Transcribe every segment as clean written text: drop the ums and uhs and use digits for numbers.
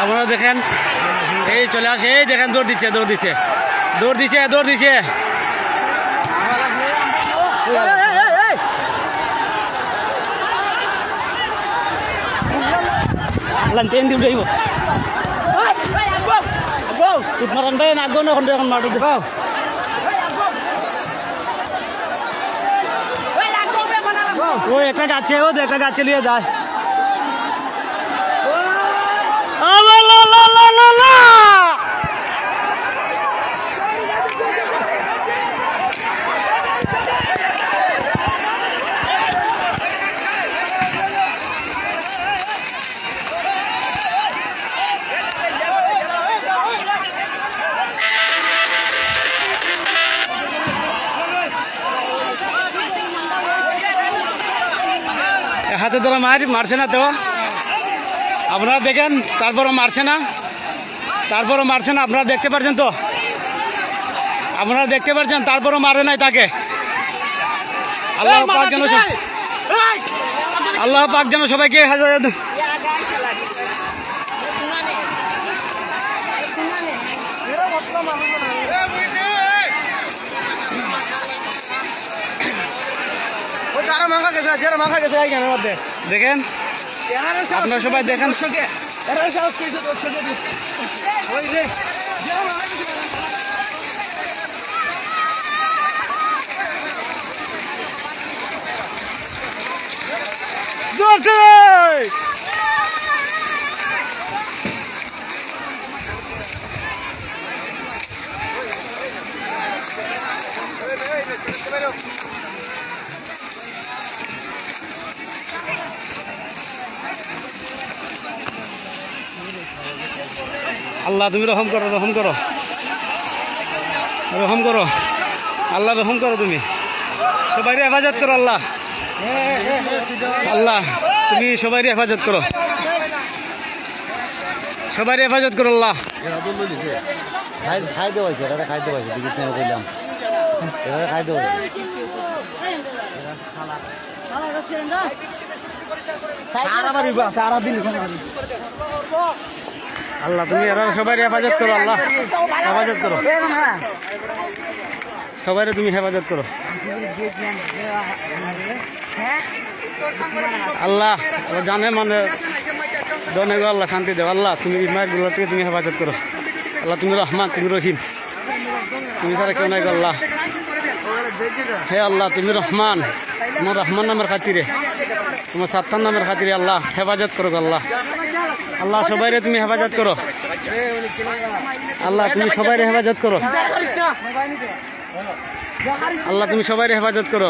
আপনারা দেখেন এই চলে আসে, এই দেখেন দৌড় দিচ্ছে দৌড় দিচ্ছে দৌড় দিচ্ছে দৌড় দিচ্ছে। ট্রেন দিয়ে উঠাইব মারান ভাই আগ না এখন মাঠে দেখাও। ও একটা যাচ্ছে, ও একটা যাচ্ছে নিয়ে যায়। হাতে ধরা মারছে না তো, আপনারা দেখেন, তারপরও মারছে না, তারপরও মারছে না। আপনারা দেখতে পাচ্ছেন তো, আপনারা দেখতে পাচ্ছেন, তারপরও মারে নাই তাকে। আল্লাহ পাক যেন, আল্লাহ পাক যেন সবাইকে দেখেন, আপনারা সবাই দেখেন। আল্লাহ তুমি রহম করো, রহম করো, রহম করো, আল্লাহ রহম করো, তুমি সবাই হেফাজত করো। আল্লাহ, আল্লাহ তুমি সবাই হেফাজত করো, সবাই হেফাজত করো। আল্লাহ খাইতে পারছে, খাইতে পারছে, কইলাম খাইতে পারছে। আল্লাহ তুমি এরা সবাই হেফাজত করো, আল্লাহ হেফাজত করো, সবাই তুমি হেফাজত করো। আল্লাহ জানে মানে দনে গো, আল্লাহ শান্তি দেও। আল্লাহ তুমি মায়েরগুলো থেকে তুমি হেফাজত করো। আল্লাহ তুমি রহমান, তুমি রহিম, তুমি ছাড়া কেউ নাই গো। আল্লাহ হে আল্লাহ তুমি রহমান, তোমার রহমান নামের খাতিরে, তোমার সাত্তার নামের খাতিরে আল্লাহ হেফাজত করো। আল্লাহ, আল্লাহ সবাই তুমি হেফাজত করো। আল্লাহ তুমি সবাই হেফাজত করো। আল্লাহ তুমি সবাই হেফাজত করো।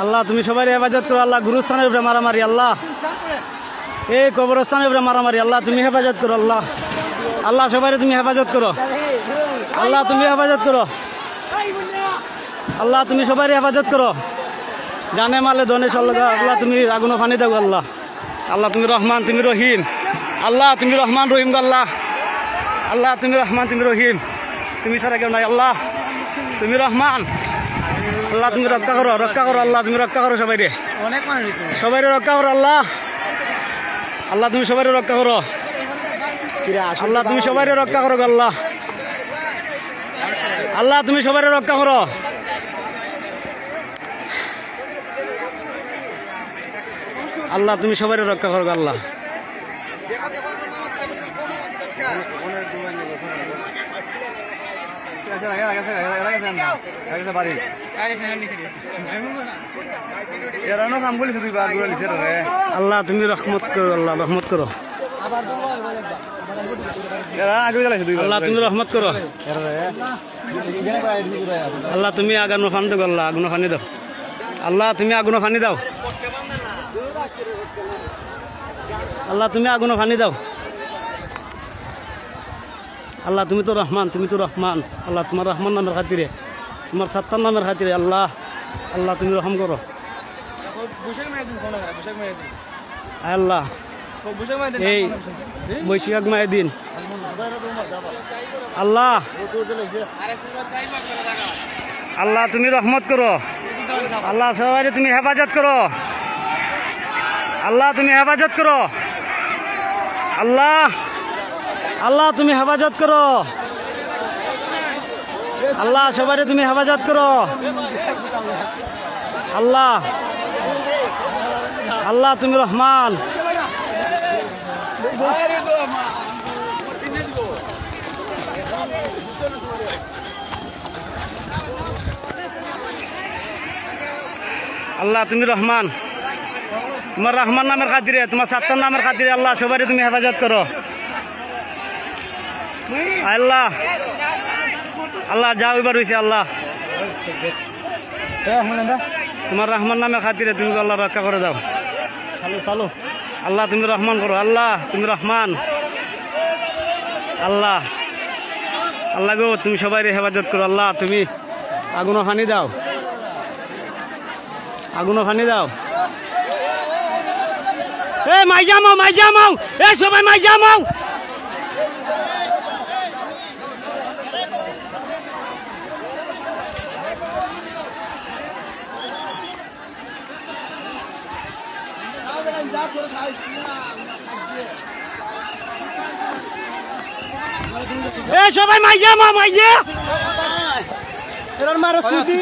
আল্লাহ তুমি সবাই হেফাজত করো। আল্লাহ গুরুস্থানের উপরে মারামারি, আল্লাহ এই কবরস্থানের উপরে মারামারি, আল্লাহ তুমি হেফাজত করো। আল্লাহ, আল্লাহ সবাই তুমি হেফাজত করো। আল্লাহ তুমি হেফাজত করো। আল্লাহ তুমি সবাই হেফাজত করো। জানে মালে ধনে সল্লগা, আল্লাহ তুমি আগুন ফানি দাও। আল্লাহ, আল্লাহ তুমি রহমান, তুমি রহিম, আল্লাহ তুমি রহমান রহিম। আল্লাহ, আল্লাহ তুমি রহমান, তুমি রহিম, তুমি ছাড়া কেউ নাই। আল্লাহ তুমি রহমান, আল্লাহ তুমি রক্ষা করো, রক্ষা করো। আল্লাহ তুমি রক্ষা করো সবাই রে, সবাই রক্ষা করো। আল্লাহ, আল্লাহ তুমি সবাই রক্ষা করো। আল্লাহ তুমি সবাই রক্ষা করো। আল্লাহ, আল্লাহ তুমি সবাই রক্ষা করো। আল্লাহ তুমি সবাই রক্ষা করো। আল্লাহ, আল্লাহ তুমি রহমত করো। আল্লাহ রহমত করো। আল্লাহ তুমি রহমত করো। আল্লাহ তুমি আগুন ফানি দাও। আল্লাহ আগুন ফানি দাও। আল্লাহ তুমি আগুন ফানি দাও। আল্লাহ তুমি আগুন ফানি দাও। আল্লাহ তুমি তো রহমান, তুমি তো রহমান। আল্লাহ তোমার রহমান নামের খাতিরে, তোমার সাত্তার নামের খাতিরে আল্লাহ, আল্লাহ তুমি রহম করো। আল্লাহ এই বৈশাখ মায়ের দিন আল্লাহ, আল্লাহ তুমি রহমত করো। আল্লাহ সবাই তুমি হেফাজত করো আল্লাহ তুমি হেফাজত করো আল্লাহ আল্লাহ তুমি হেফাজত করো আল্লাহ সবাই তুমি হেফাজত করো আল্লাহ আল্লাহ তুমি রহমান আল্লাহ তুমি রহমান তোমার রহমান নামের খাতিরে তোমার সাত্তার নামের খাতিরে আল্লাহ সবাই তুমি হেফাজত করো আল্লাহ আল্লাহ যাও এবার হয়েছে আল্লাহ তোমার রহমান নামের খাতিরে তুমি আল্লাহ রক্ষা করে দাও চালু আল্লাহ তুমি রহমান করো আল্লাহ তুমি রহমান আল্লাহ আল্লাহ গো তুমি সবাই হেফাজত করো আল্লাহ তুমি আগুন ফানি দাও আগুন ফানি দাও এ মাইজামাও এ সবাই মাইজামাও এ সবাই মাইজামাও মাইজা এর মারো সুদি